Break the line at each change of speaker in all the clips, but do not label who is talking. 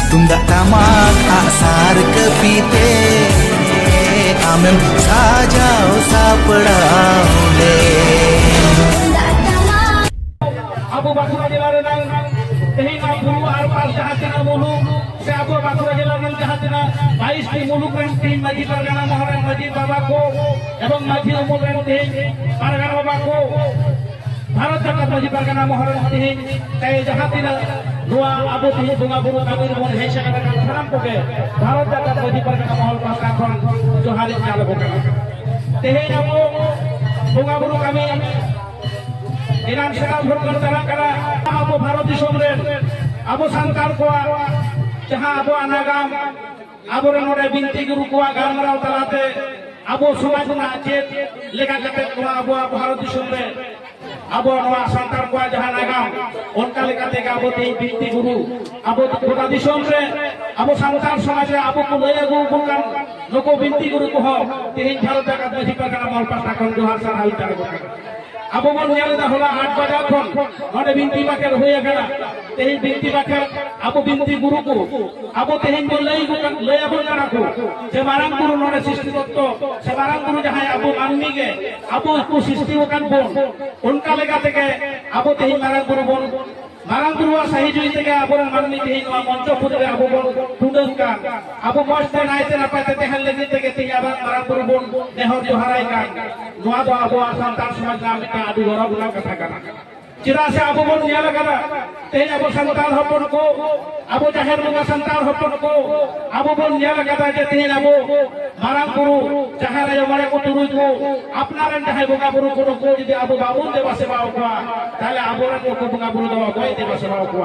Tunggak tamak aksar kepite Amem sajau sapadau
Abu Bakura Jela Renang Tehina Bulu Arpas Jahatina Mulu Se Abu Bakura Jela Renang Jahatina 22 টি মুলুক rain তিন মাঝি পারগানা মহরেন মাঝি বাবাকো এবং মাঝি অমুল rain তিন পারগানা বাবাকো ভারত জাকাত মাঝি পারগানা মহরেন তিন তাই জাহাতিনা dua abu tihi bunga buru kami rumon hesha katakan salam koke Bharat Jagat Maji Pargana Mohol Pasca Khon Johari Jalo koke tehe abu bunga buru kami inan sekal berkon dalam kala abu Bharat Disom ren abu santar koa jaha abu anagam abu renore binti guru koa garmarau talate abu sumajuna acet leka kate koa abu Bharat Disom ren Abu Noah Santar Kuah Jahan Agam Onka lekate Abu Ti Binti Guru Abu Kota Disom re Abu Santar Samaj re Abu Kulaya Guru Bukan Loko Binti Guru Kuho Tihin Bharat Jagat Maji Pargana Mohol Pasca Khon Johar Sarhawi Jalo Abu Mon Nyale da hola 8 bajar khon node binti baker hoye gala tehin binti baker Abu Binti Guru ko Abu tehin bolai bukan laya bolna ko je marang guru node sisti dotto se marang guru jahai Abu Manmi ge Abu ko sisti bukan bon unka lega teke Abu tehin marang guru bon marang guru sahi jui teke Abu Manmi tehin wa moncho pudre Abu bon tudengkan Abu moste naite napate tehan legi teke tehin Abu marang guru bon nehor joharai kan noa do Abu Santar Samaj nami adu gorau gulau katakan cira se Abu bon nyala kada tehin Abu Santar hopon ko Abu Jahir bunga Santar hopon ko Abu bon nyala kada je tehin Abu marang guru jahar ayo mare ko turu ko apnaran jahai bunga guru ko jodi Abu babun deba se bawa ko tale Abu ran ko bunga guru dewa ko deba se bawa ko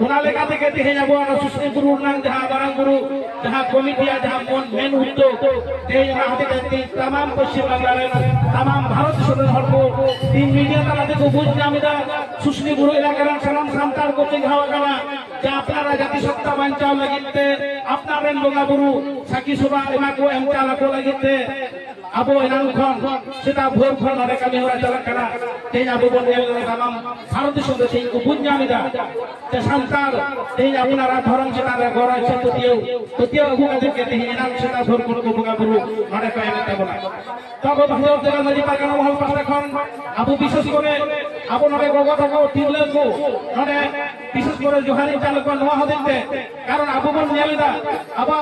una lega teke tehin Abu ana susni guru nang jaha marang guru jaha komiti jaha mon men uddo tehin hati hati tamam Paschim Bangla tamam Bharat Disomren hor ko tin media talate ko buj namida susni guru elakaran salam santar ko cinghawa kala je apnara jati satta bancao lagite apnaren bonga buru saki soba ema ko em chala ko lagite Abu enang khon seta bhor khon ore kami hora chalak kana tehin Abu bon el tamam Bharat Disomren tehin ko buj namida je santar tehin apnara dhorong seta re gora se tutiyo agu kate tehin enang seta bhor khon ko bonga buru ore ko emete bola তবে Bharat Jagat Maji Pargana Mohol Pasca Khon Abu বিশেষ করে Abu নরে গগতকো তিলকো নরে বিশেষ করে Johari চালক নোয়া হদিতে কারণ Abu বন নিয়ালিদা আবা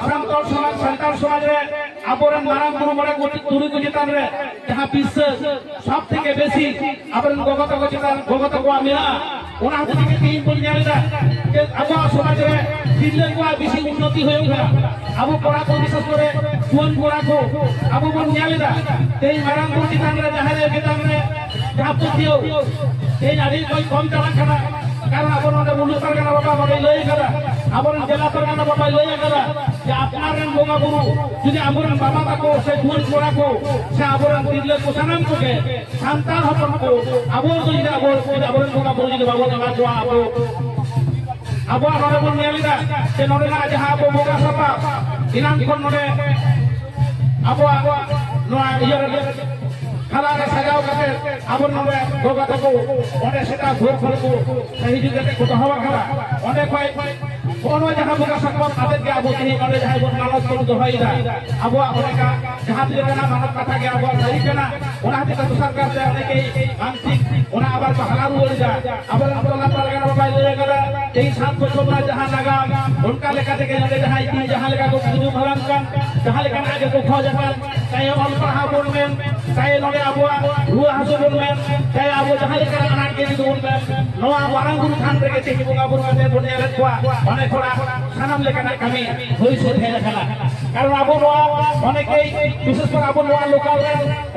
সন্তান সমাজে আবরণ মারাম গুরু মরে তুরি কুজিতান রে যাহা বিশ্ব সবথেকে বেশি আবরণ গগতকো আমিনা ওনা হাতে থেকে তিন বন নিয়ালিদা যে আবা সমাজে তিলকো বেশি উন্নতি হয়ে উঠা Abu পড়াকো বিশেষ করে জুয়ান পড়াকো Abu বন নিয়ালিদা তেই মারাম গুরু চিতান রে যাহারে গেতান রে যাবতীয় এই নারী কই কম চালাক খানা কারণ Abu নরে মুলুক পারগানা বাবা বাবাই লই গেলা Abu জেলা পারগানা বাবাই লই গেলা যে আপনারেন বঙ্গা গুরু যদি Abu বাবা তাকো সে জুয়ান পড়াকো সে Abu তিরলে কোসানাম কোকে সন্তান হপন কো Abu যদি Abu বঙ্গা গুরু যদি বাবা না জোয়া Abu নরে বন নিয়ালিদা সে নরে না যাহা Abu বঙ্গা সাপা ইনান কোন নরে Abu নোয়া ইয়রে খালারে সাজাও কাতে Abu নরে গগতকো ওনে সেটা ভোর ফলকো সেই যুগেতে কত হওয়া খালা ওনে কয় কোন জায়গা বুকা সকল তাদেরকে Abu তিনি নরে যাই বন মানব কোন দহাইরা Abu অনেকা যাহা দিলে না মানব কথাকে Abu নাই কেনা ওনা হাতে তো সরকার দেয় অনেকেই মানসিক ওনা আবার হালারু হয়ে যায় আবার আল্লাহ পারগানা বাবা লয়ে গেল এই 7 বছর না যাহা লাগা উনকা লেখা থেকে নরে যাহাই তিন যাহা লেখা কো কিছু ভরান কান যাহা লেখা আগে কো খাওয়া যাবেন তাই অল পড়া বলবেন তাই নরে Abu রুয়া হাসো বলবেন তাই Abu যাহা লেখা আনাকে দিতে বলবেন নোয়া মারাং গুরু খান থেকে থেকে বঙ্গা বুরু কাতে বনে এলে কোয়া অনেক খোলা সানাম লেখা না কামি হইছে ফেলে খেলা কারণ Abu নোয়া অনেকেই বিশেষ করে Abu নোয়া লোকাল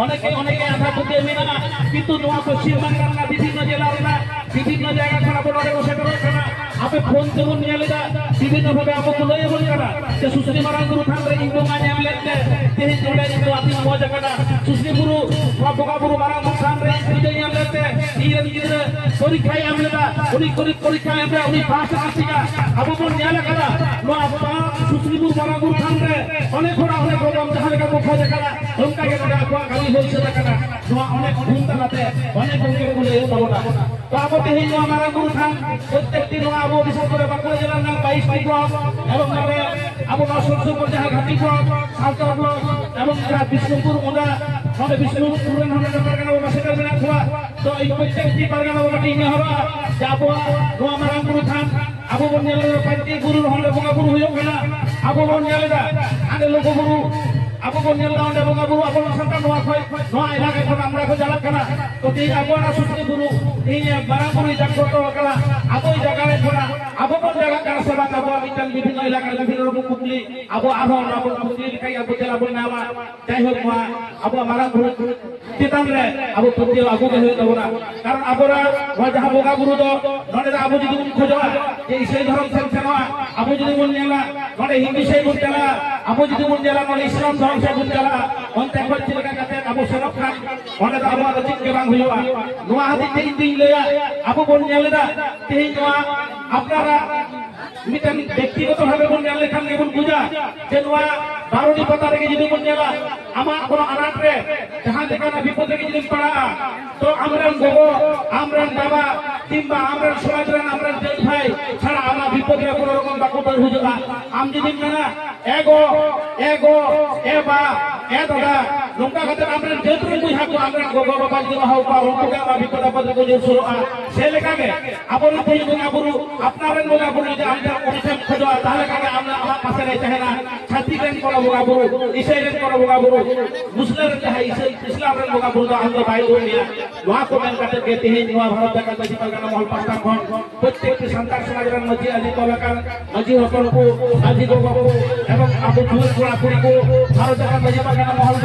অনেকে আধা বুঝে মিনা কিন্তু নোয়া পশ্চিম বাংলার না বিভিন্ন জেলার না বিভিন্ন জায়গা খানা বড় বসে করে না আপে ফোন দেবো নিয়ে লেদা বিভিন্ন ভাবে Abu লয়ে বলি কাটা যে সুশ্রী মারাং গুরু খান রে ইন্দু মানে আমলেতে তেহি জোড়ে ইন্দু আতি মজা কাটা সুশ্রী গুরু বগা গুরু মারাং খান রে ইন্দু আমলেতে ইরে নিজে পরীক্ষায় আমলেতা উনি পরীক্ষায় আমরা উনি পাস আসিকা Abu বন নিয়ে কাটা নো Abu सुश्रीपुर मारापुर थान रे अनेक होड़ा अनेक रोकम जहां लेका को खोज करा उनका के नोडा को कमी होई से करा नोआ अनेक घूम तलाते अनेक उनके को ले तबना तो अब तेही नोआ मारापुर थान प्रत्येकटी नोआ अब विशेष करे बांकुड़ा जिला नाम 22 टी ब्लॉक एवं नरे अब नसुरपुर जहां घाटी ब्लॉक सालता ब्लॉक एवं जहां विष्णुपुर ओदा नरे विष्णुपुर नरे परगना बासिका बना हुआ तो इन प्रत्येकटी परगना बाटी ने हवा जाबो नोआ मारापुर थान अब बन नेले पंती गुरु हंडे बंगा गुरु हुयो कना अब बन नेले दा आने लोग गुरु अब बन नेले दा हंडे बंगा गुरु अब संतान नोआ खोय नोआ इलाका को हमरा को जाला कना तो ती अब ना सुसनी गुरु ती बरापुर जाको तो कला अब ई जगह रे थोड़ा अब बन जगह का सेवा अब मिटन विभिन्न इलाका विभिन्न रूप कुपली अब आरो अब कुपली लिखाई अब चला बन नामा जाय हो मा अब हमारा गुरु चितान रे अब पुतियो आगु के हो दबना कारण अबरा वा जहां बंगा गुरु दो नडे आबो जदि उन खोजवा इसे धर्म संसनवा अब जदि मन नेला नडे हिंदू से गुण चला अब जदि मन नेला नडे इस्लाम धर्म से गुण चला onte खो चिलका कते अब सरक खान ओने अब रजिक के बांग हुआ नोआ हाथी तीन दिन लेया अब बन नेला तेही नोआ আপনারা मिटन व्यक्तिगत भावे बन नेले खान के बन बुझा जे नोआ बारोनी पता रे जदि बन नेला आमा कोनो अनाथ रे जहां देखना विपद रे जदि पड़ा तो আমরান গোগো আমরান বাবা কিংবা আমরান সমাজের আমরান দেশ ভাই ছাড়া আমরা বিপদে কোনো রকম বাকুটার হুজুরা আম যদি না এগো এগো এবা এ দাদা নৌকা কাতে আমরান যেতুরে বুঝা কো আমরান গোগো বাবা যদি হাও পা উनको के আমরা বিপদ আপদ को जो शुरू आ से लेका के আপন তেই বঙ্গা গুরু আপনারেন বঙ্গা গুরু যদি আমরা পরিচয় খোঁজা তাহলে কাকে আমরা আমার কাছে রে চাহেনা ছাতি রেন করো বঙ্গা গুরু ইসাই রেন করো বঙ্গা গুরু মুসলিম চাহে ইসলাম রেন বঙ্গা গুরু আমরা ভাই ও মিয়া वहां को मैं कहते कहते हैं नवा भारत का मजी परगना महल पास्ता खन प्रत्येक संतान समाज रे मजी आदि तलका मजी होटल को आदि को एवं अब दूर पूरा पूरी को भारत का मजी परगना महल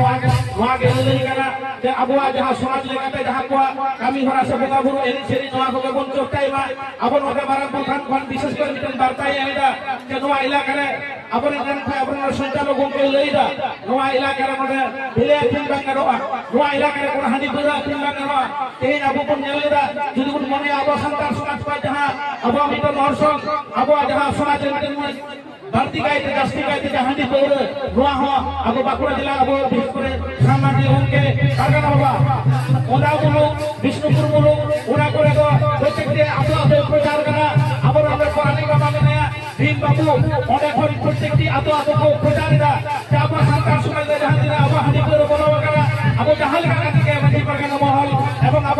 वहां के ले करा जे अब जहां समाज लेकाते जहां को कमी हरा से बंगा गुरु एनी सेरी नवा को बन चोटाई मा अब नोके बारम खान खान विशेष कर मिटन वार्ताई आइदा जे नवा इलाका रे अब ने खाय अब संचालक को लेइदा नवा इलाका रे नोडे भिले फिन बंगा नवा इलाका रे कोन हानि बुरा फिन बंगा तेही अब बन नेलेदा যদি কোন মনে अब संतान समाज पा जहां अब मिटन मरसम अब जहां समाज मिटन भारती गायते दस्ती गायते जहां दी बोल रोआ हो अब बांकुड़ा जिला अब विशेष करे सामाजिक होंगे परगना बाबा ओदा बोलो विष्णुपुर बोलो ओना करे तो प्रत्येक आप प्रचार करा अब আমরা কোরআনিক বাবা মানে ভীম বাবু ওনে করে প্রত্যেকটি আতো को प्रचार दा अब संतान समाज जहां दी अब हानि করে বলো করা अब जहां लगा के मजी परगना महल एवं अब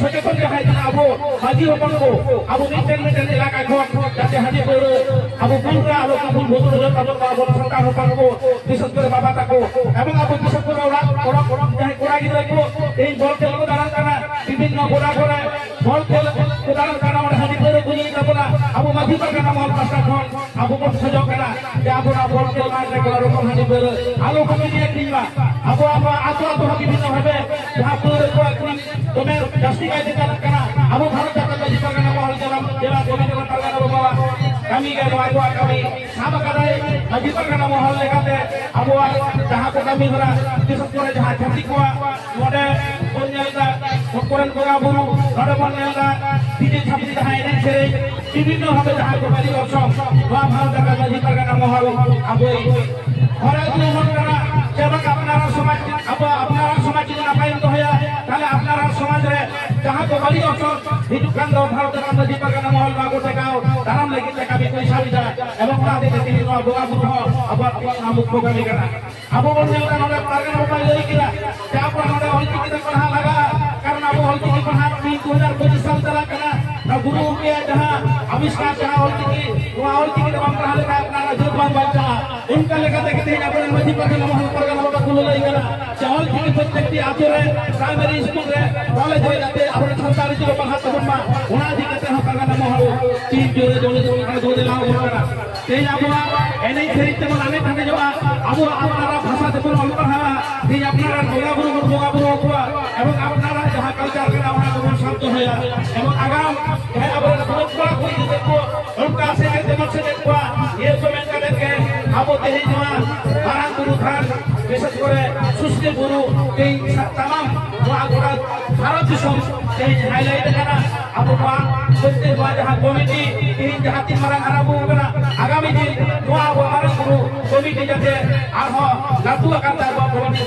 सचेतन जहां दी अब माजी होपन को अब मिटन इलाका को जाते हानि করে अब पूरा आलोक फुल भोजन हो तब अब संतान होपन को विशेष করে बाबा ताको एवं अब विशेष করে ओरा जहां कोड़ा गिरा को এই বল খেল को दान करना विभिन्न गोरा गोरा बल खेल को दान करना और हानि করে বুঝি তাবনা अब माजी परगना महल पास्ता खन अब को सजो करा যে अब बल खेल मारले को रकम हानि করে आलोक को নিয়ে কিংবা अब আতো বিভিন্ন ভাবে जहां করে को তুমি দস্তি গাইতে করা अब भारत का माजी परगना महल जला गोविंद परगना बाबा kami ke doa kami sama kadai maji pergana महल लेकाते अब जहां को kami हरा विशेष करे जहां छाती को नोडे कोन्यालदा कोरन कोरा बुरु नोडे कोन्यालदा तीजे छाती जहां एने छेरे विभिन्न भावे जहां को बारी असम दोa भारत का माजी परगना महल अब ঘরে যদি মন করা যেমন আপনারা সমাজ अब আপনারা সমাজ যদি নাপাইন তো হয়া তাহলে আপনারা সমাজ রে जहां को बारी असम हिजु कांद भारत का माजी परगना महल बागो टेकाओ दाराम लेके टेका भी कोई सारी जा एवं आदि के तीन नौ बोगा बुध अब अपना मुख को कमी करा अब बोलने का नोडे परगना मोबाइल ले किला क्या पर नोडे हल्की की पढ़ा लगा कारण अब हल्की की पढ़ा 2025 साल चला कना ना गुरु के जहां आविष्कार जहां हल्की की वहां हल्की की तमाम पढ़ा लगा अपना जुबान बच्चा उनका लेकर देखते हैं अपने मजी परगना महल परगना बाबा को ले गया चावल की प्रत्येक आते रहे प्राइमरी स्कूल रे कॉलेज हो जाते अपने संतान जो पढ़ा तो बम्मा उना जी कहते हैं परगना महल तीन जोड़े जोड़े जोड़े का दो दिला होगा ते अब एने खरीदते मन अनेक थाने जो अब अपना भाषा ते बोल पढ़ा ते अपना बोगा बुरु को एवं अपना जहां कल्चर के वहां को शब्द है एवं आगाम है अब बहुत बड़ा कोई देखो उनका से देखो ये तो मैं कर के अब तेही जवान बारां गुरु खान विशेष करे सुस्ती गुरु ते तमाम वहां भारत दिसम ते हाईलाइट करा अब वहां प्रत्येक जहां कमिटी तीन जहां तीन मारang arabu करा आगामी दिन वहां कमिटी जाते आरहो लातु आकार ताबा कमिटी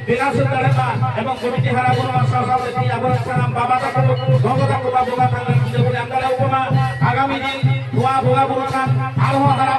विकास दाड़ेबा एवं कमिटी हारा बनवा सासाव लेती आबर सानाम बाबा ताको भगत ताको बाबा तांगा बोले अंगाले उपमा आगामी दिन दुआ बोगा बुरखान आरहो हारा